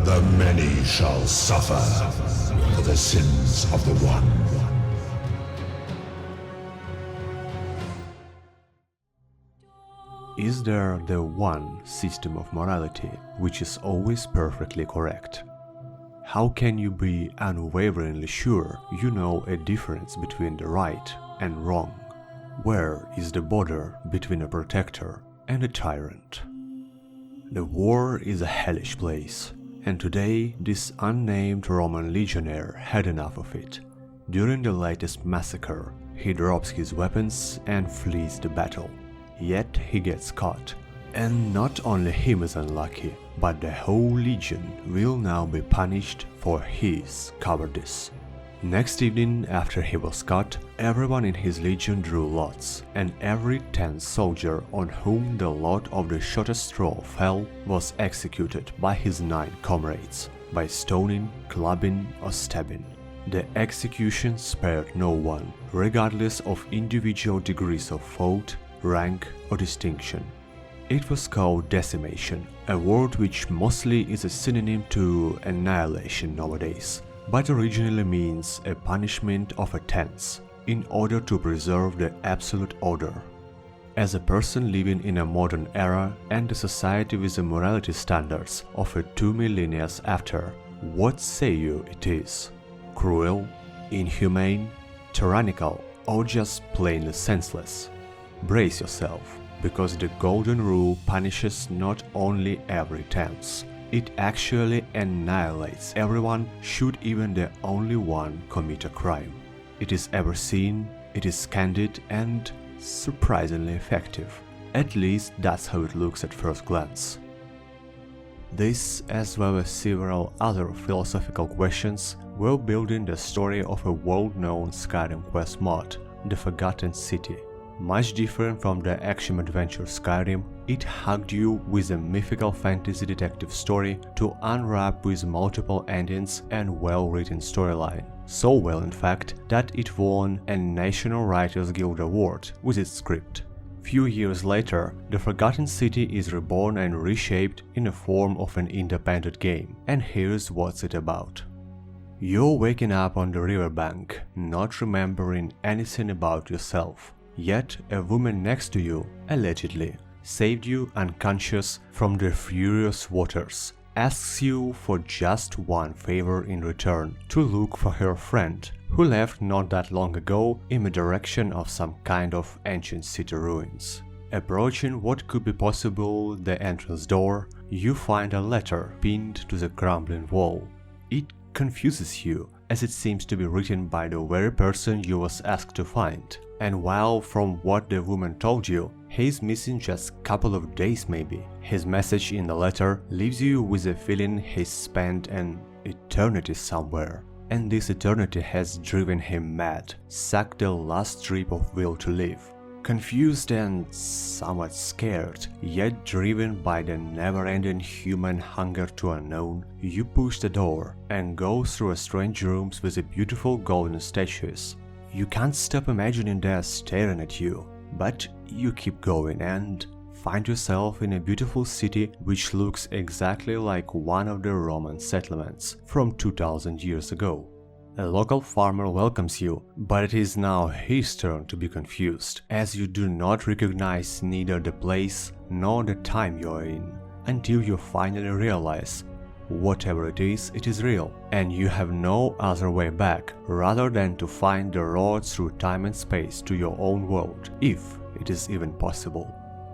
The many shall suffer for the sins of the one. Is there the one system of morality which is always perfectly correct? How can you be unwaveringly sure you know a difference between the right and wrong? Where is the border between a protector and a tyrant? The war is a hellish place, and today this unnamed Roman legionnaire had enough of it. During the latest massacre, he drops his weapons and flees the battle. Yet he gets caught, and not only him is unlucky, but the whole legion will now be punished for his cowardice. Next evening, after he was caught, everyone in his legion drew lots, and every 10th soldier on whom the lot of the shortest straw fell was executed by his 9 comrades, by stoning, clubbing or stabbing. The execution spared no one, regardless of individual degrees of fault, rank or distinction. It was called decimation, a word which mostly is a synonym to annihilation nowadays, but originally means a punishment of a tenth, in order to preserve the absolute order. As a person living in a modern era and a society with the morality standards of a 2 millennia after, what say you it is? Cruel, inhumane, tyrannical, or just plainly senseless? Brace yourself, because the Golden Rule punishes not only every tenth, it actually annihilates everyone should even the only one commit a crime. It is ever seen, it is candid and surprisingly effective. At least that's how it looks at first glance. This, as well as several other philosophical questions, were building the story of a world-known Skyrim quest mod, The Forgotten City. Much different from the action-adventure Skyrim, it hugged you with a mythical fantasy detective story to unwrap with multiple endings and well-written storyline. So well in fact that it won a National Writers Guild Award with its script. Few years later, The Forgotten City is reborn and reshaped in the form of an independent game, and here's what's it about. You're waking up on the riverbank, not remembering anything about yourself. Yet a woman next to you, allegedly, saved you unconscious from the furious waters, asks you for just one favor in return, to look for her friend, who left not that long ago in the direction of some kind of ancient city ruins. Approaching what could be possible the entrance door, you find a letter pinned to the crumbling wall. It confuses you, as it seems to be written by the very person you was asked to find. And while from what the woman told you, he's missing just a couple of days maybe, his message in the letter leaves you with a feeling he's spent an eternity somewhere. And this eternity has driven him mad, sucked the last drip of will to live. Confused and somewhat scared, yet driven by the never-ending human hunger to unknown, you push the door and go through strange rooms with beautiful golden statues. You can't stop imagining they're staring at you, but you keep going and find yourself in a beautiful city which looks exactly like one of the Roman settlements from 2000 years ago. A local farmer welcomes you, but it is now his turn to be confused, as you do not recognize neither the place nor the time you are in, until you finally realize whatever it is real, and you have no other way back rather than to find the road through time and space to your own world, if it is even possible.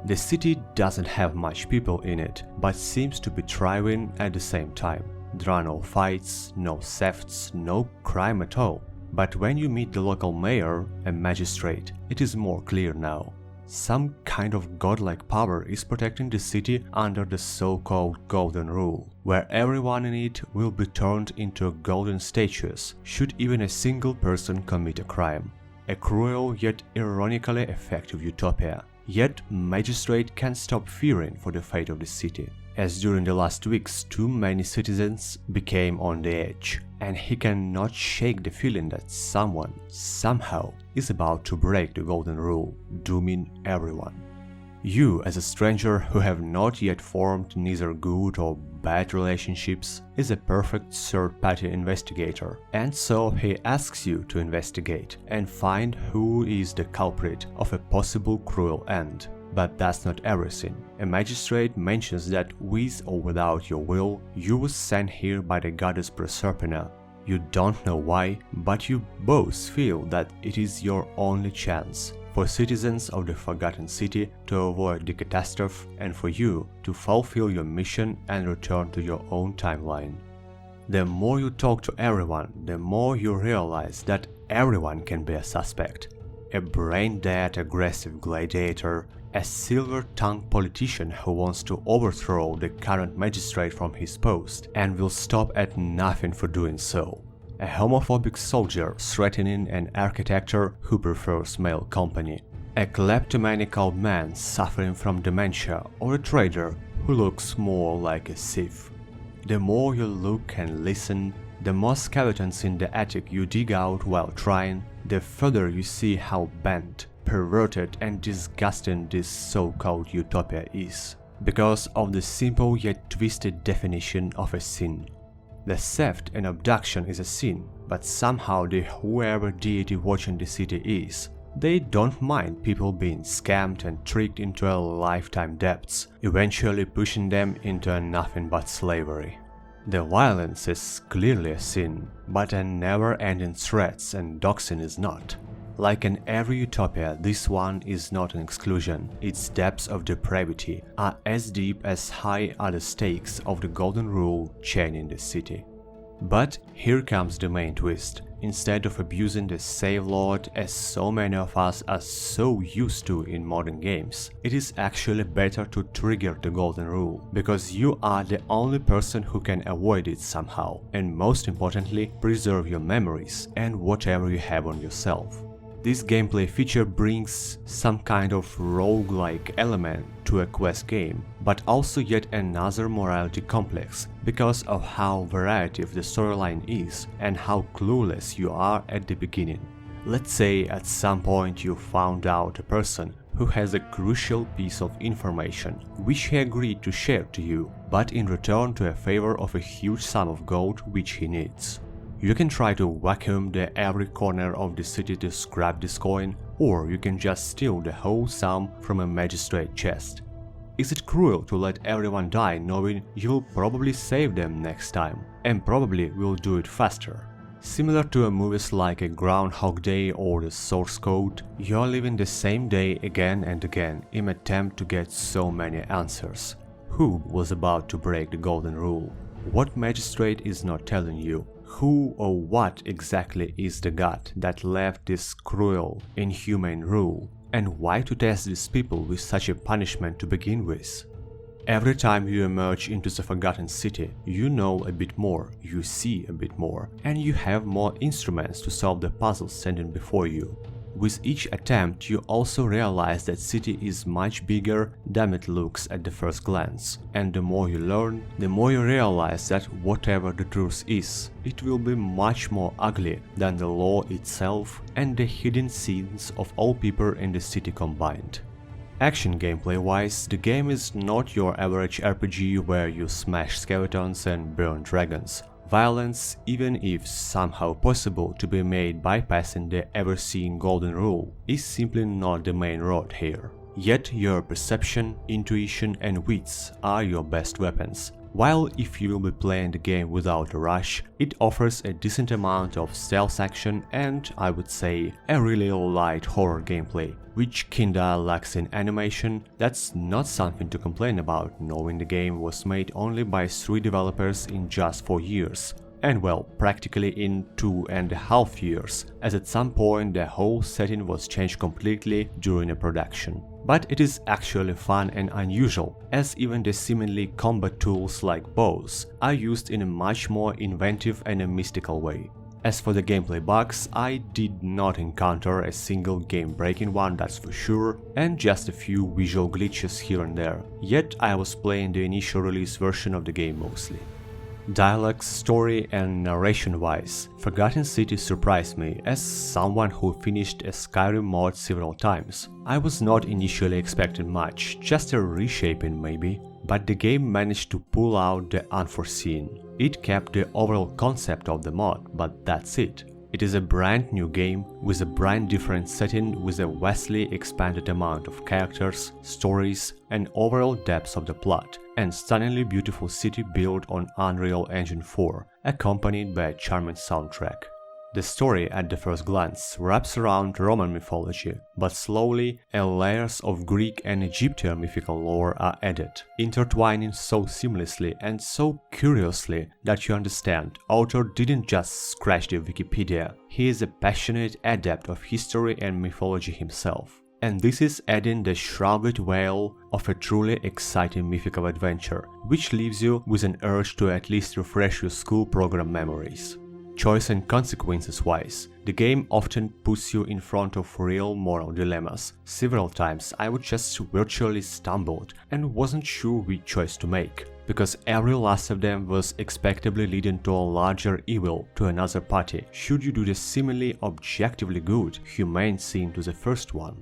The city doesn't have much people in it, but seems to be thriving at the same time. There are no fights, no thefts, no crime at all. But when you meet the local mayor and magistrate, it is more clear now. Some kind of godlike power is protecting the city under the so-called Golden Rule, where everyone in it will be turned into golden statues should even a single person commit a crime. A cruel yet ironically effective utopia. Yet magistrate can't stop fearing for the fate of the city, as during the last weeks too many citizens became on the edge, and he cannot shake the feeling that someone, somehow, is about to break the Golden Rule, dooming everyone. You, as a stranger who have not yet formed neither good or bad relationships, is a perfect third-party investigator, and so he asks you to investigate and find who is the culprit of a possible cruel end. But that's not everything. A magistrate mentions that with or without your will, you were sent here by the goddess Proserpina. You don't know why, but you both feel that it is your only chance for citizens of the Forgotten City to avoid the catastrophe and for you to fulfill your mission and return to your own timeline. The more you talk to everyone, the more you realize that everyone can be a suspect. A brain-dead aggressive gladiator, a silver-tongued politician who wants to overthrow the current magistrate from his post and will stop at nothing for doing so. A homophobic soldier threatening an architect who prefers male company, a kleptomaniac old man suffering from dementia, or a trader who looks more like a thief. The more you look and listen, the more skeletons in the attic you dig out while trying, the further you see how bent, perverted and disgusting this so-called utopia is, because of the simple yet twisted definition of a sin. The theft and abduction is a sin, but somehow whoever deity watching the city is, they don't mind people being scammed and tricked into a lifetime debts, eventually pushing them into nothing but slavery. The violence is clearly a sin, but a never-ending threats and doxing is not. Like in every utopia, this one is not an exclusion. Its depths of depravity are as deep as high are the stakes of the golden rule chaining the city. But here comes the main twist. Instead of abusing the save lord as so many of us are so used to in modern games, it is actually better to trigger the golden rule, because you are the only person who can avoid it somehow, and most importantly, preserve your memories and whatever you have on yourself. This gameplay feature brings some kind of roguelike element to a quest game, but also yet another morality complex because of how variative the storyline is and how clueless you are at the beginning. Let's say at some point you found out a person who has a crucial piece of information which he agreed to share to you, but in return to a favor of a huge sum of gold which he needs. You can try to vacuum every corner of the city to scrap this coin, or you can just steal the whole sum from a magistrate chest. Is it cruel to let everyone die knowing you'll probably save them next time, and probably will do it faster? Similar to movies like a Groundhog Day or the Source Code, you're living the same day again and again in an attempt to get so many answers. Who was about to break the golden rule? What magistrate is not telling you? Who or what exactly is the god that left this cruel, inhumane rule? And why to test these people with such a punishment to begin with? Every time you emerge into the Forgotten City, you know a bit more, you see a bit more, and you have more instruments to solve the puzzles standing before you. With each attempt, you also realize that city is much bigger than it looks at the first glance, and the more you learn, the more you realize that whatever the truth is, it will be much more ugly than the law itself and the hidden sins of all people in the city combined. Action gameplay-wise, the game is not your average RPG where you smash skeletons and burn dragons. Violence, even if somehow possible to be made bypassing the ever-seen golden rule, is simply not the main road here. Yet your perception, intuition and wits are your best weapons. While if you will be playing the game without a rush, it offers a decent amount of stealth action and, I would say, a really light horror gameplay, which kinda lacks in animation. That's not something to complain about, knowing the game was made only by 3 developers in just 4 years. And well, practically in 2.5 years, as at some point the whole setting was changed completely during a production. But it is actually fun and unusual, as even the seemingly combat tools like bows are used in a much more inventive and a mystical way. As for the gameplay bugs, I did not encounter a single game-breaking one, that's for sure, and just a few visual glitches here and there, yet I was playing the initial release version of the game mostly. Dialogue, story and narration-wise, Forgotten City surprised me as someone who finished a Skyrim mod several times. I was not initially expecting much, just a reshaping maybe, but the game managed to pull out the unforeseen. It kept the overall concept of the mod, but that's it. It is a brand new game with a brand different setting with a vastly expanded amount of characters, stories and overall depth of the plot, and stunningly beautiful city built on Unreal Engine 4, accompanied by a charming soundtrack. The story at the first glance wraps around Roman mythology, but slowly layers of Greek and Egyptian mythical lore are added, intertwining so seamlessly and so curiously that you understand author didn't just scratch the Wikipedia, he is a passionate adept of history and mythology himself. And this is adding the shrouded veil of a truly exciting mythical adventure, which leaves you with an urge to at least refresh your school program memories. Choice and consequences wise, the game often puts you in front of real moral dilemmas. Several times I would just virtually stumbled and wasn't sure which choice to make, because every last of them was expectably leading to a larger evil to another party should you do the seemingly objectively good, humane scene to the first one.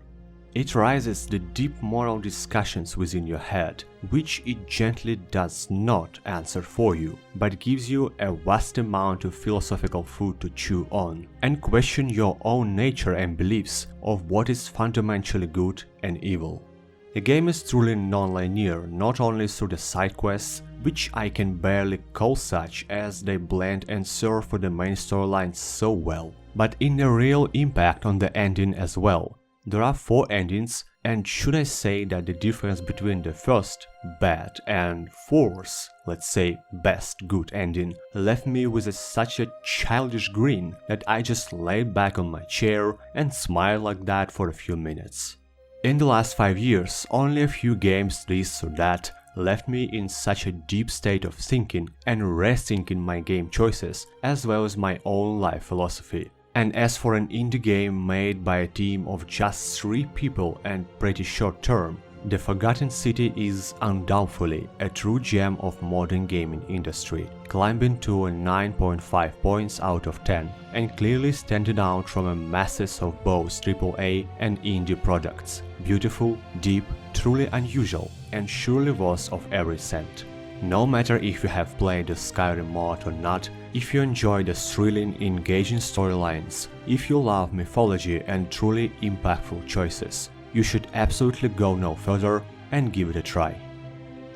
It raises the deep moral discussions within your head, which it gently does not answer for you, but gives you a vast amount of philosophical food to chew on, and question your own nature and beliefs of what is fundamentally good and evil. The game is truly non-linear, not only through the side quests, which I can barely call such as they blend and serve for the main storyline so well, but in a real impact on the ending as well. There are 4 endings, and should I say that the difference between the first, bad, and fourth, let's say, best good ending left me with such a childish grin that I just laid back on my chair and smiled like that for a few minutes. In the last 5 years, only a few games this or that left me in such a deep state of thinking and rethinking my game choices as well as my own life philosophy. And as for an indie game made by a team of just 3 people and pretty short term, The Forgotten City is undoubtedly a true gem of modern gaming industry, climbing to a 9.5 points out of 10 and clearly standing out from a masses of both AAA and indie products. Beautiful, deep, truly unusual, and surely worth of every cent. No matter if you have played the Skyrim mod or not, if you enjoy the thrilling, engaging storylines, if you love mythology and truly impactful choices, you should absolutely go no further and give it a try.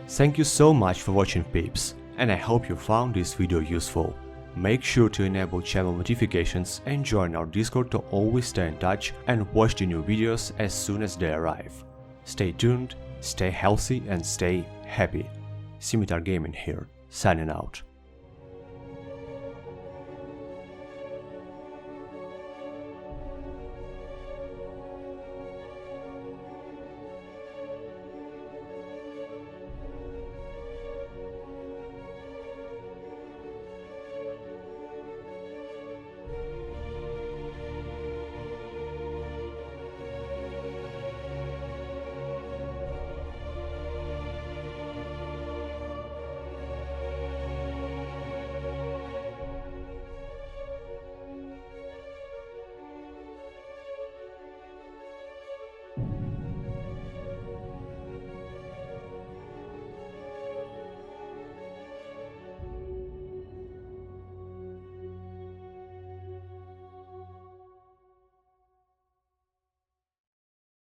Thank you so much for watching, peeps, and I hope you found this video useful. Make sure to enable channel notifications and join our Discord to always stay in touch and watch the new videos as soon as they arrive. Stay tuned, stay healthy and stay happy. Sinitar Gaming here, signing out.